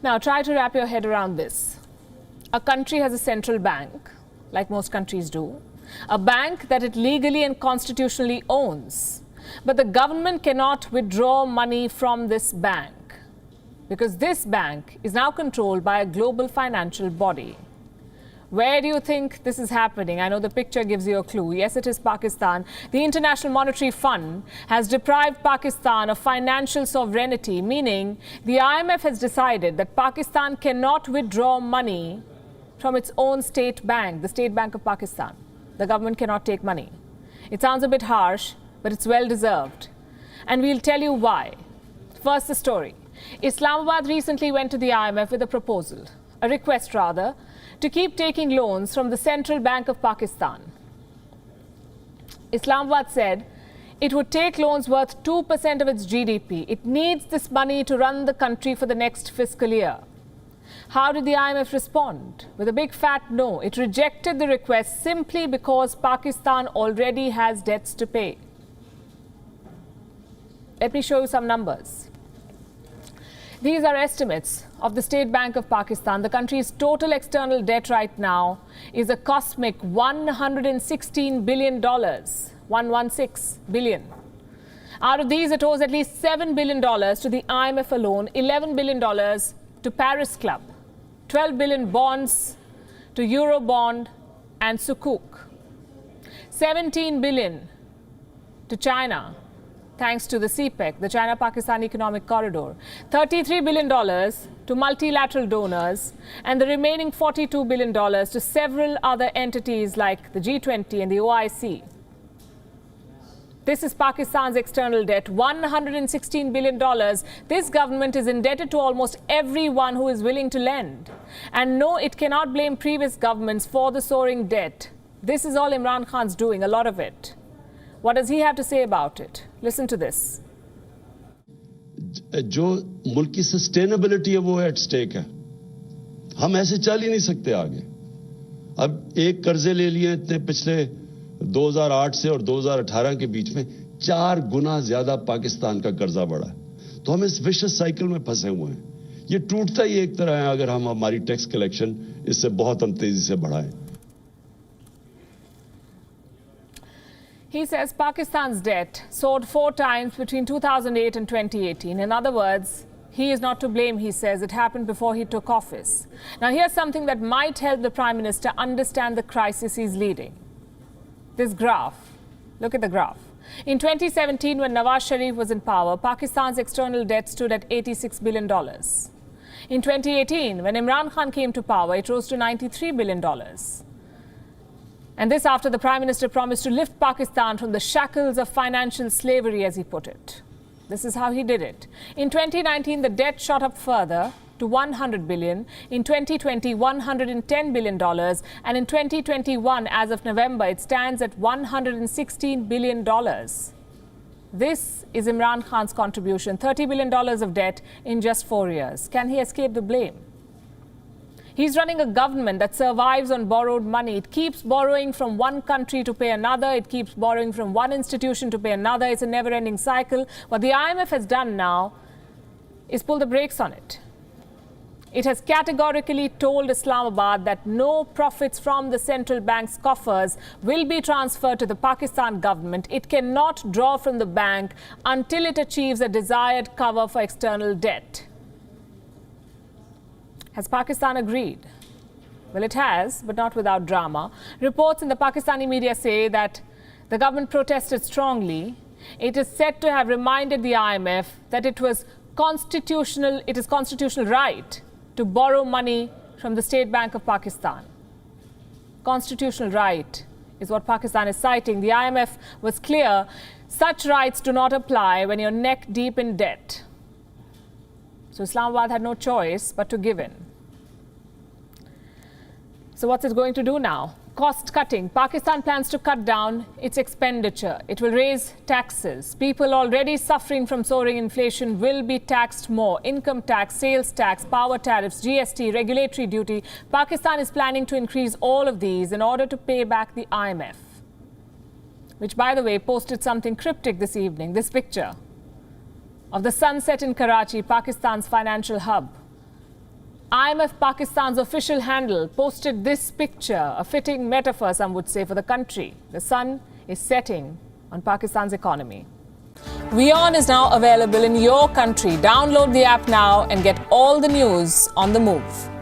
Now, try to wrap your head around this. A country has a central bank, like most countries do, a bank that it legally and constitutionally owns. But the government cannot withdraw money from this bank because this bank is now controlled by a global financial body. Where do you think this is happening? I know the picture gives you a clue. Yes, it is Pakistan. The International Monetary Fund has deprived Pakistan of financial sovereignty, meaning the IMF has decided that Pakistan cannot withdraw money from its own state bank, the State Bank of Pakistan. The government cannot take money. It sounds a bit harsh, but it's well deserved. And we'll tell you why. First, the story. Islamabad recently went to the IMF with a proposal, a request rather, to keep taking loans from the Central Bank of Pakistan. Islamabad said it would take loans worth 2% of its GDP. It needs this money to run the country for the next fiscal year. How did the IMF respond? With a big fat no. It rejected the request simply because Pakistan already has debts to pay. Let me show you some numbers. These are estimates of the State Bank of Pakistan. The country's total external debt right now is a cosmic $116 billion, 116 billion. Out of these, it owes at least $7 billion to the IMF alone, $11 billion to Paris Club, 12 billion bonds to Eurobond and Sukuk, 17 billion to China, thanks to the CPEC, the China-Pakistan Economic Corridor, $33 billion to multilateral donors, and the remaining $42 billion to several other entities like the G20 and the OIC. This is Pakistan's external debt, $116 billion. This government is indebted to almost everyone who is willing to lend. And no, it cannot blame previous governments for the soaring debt. This is all Imran Khan's doing, a lot of it. What does he have to say about it? Listen to this. जो मुल्क की sustainability है वो at stake है. हम ऐसे चल ही नहीं सकते आगे. अब एक कर्जे ले लिए इतने पिछले 2008 से और 2018 के बीच में 4 गुना ज्यादा पाकिस्तान का कर्जा बढ़ा है. तो हम इस विशियस साइकिल में फंसे हुए हैं. ये टूटता ही एक तरह है अगर हम हमारी टैक्स कलेक्शन इससे बहुत हम तेजी से बढ़ाएं. He says Pakistan's debt soared 4 times between 2008 and 2018. In other words, he is not to blame, he says. It happened before he took office. Now, here's something that might help the Prime Minister understand the crisis he's leading. This graph. Look at the graph. In 2017, when Nawaz Sharif was in power, Pakistan's external debt stood at $86 billion. In 2018, when Imran Khan came to power, it rose to $93 billion. And this after the Prime Minister promised to lift Pakistan from the shackles of financial slavery, as he put it. This is how he did it. In 2019, the debt shot up further to $100 billion. In 2020, $110 billion. And in 2021, as of November, it stands at $116 billion. This is Imran Khan's contribution, $30 billion of debt in just 4 years. Can he escape the blame? He's running a government that survives on borrowed money. It keeps borrowing from one country to pay another. It keeps borrowing from one institution to pay another. It's a never-ending cycle. What the IMF has done now is pull the brakes on it. It has categorically told Islamabad that no profits from the central bank's coffers will be transferred to the Pakistan government. It cannot draw from the bank until it achieves a desired cover for external debt. Has Pakistan agreed? Well, it has, but not without drama. Reports in the Pakistani media say that the government protested strongly. It is said to have reminded the IMF that it is constitutional right to borrow money from the State Bank of Pakistan. Constitutional right is what Pakistan is citing. The IMF was clear, such rights do not apply when you're neck deep in debt. So Islamabad had no choice but to give in. So what's it going to do now? Cost cutting. Pakistan plans to cut down its expenditure. It will raise taxes. People already suffering from soaring inflation will be taxed more. Income tax, sales tax, power tariffs, GST, regulatory duty. Pakistan is planning to increase all of these in order to pay back the IMF, which, by the way, posted something cryptic this evening. This picture of the sunset in Karachi, Pakistan's financial hub. IMF Pakistan's official handle posted this picture, a fitting metaphor, some would say, for the country. The sun is setting on Pakistan's economy. WION is now available in your country. Download the app now and get all the news on the move.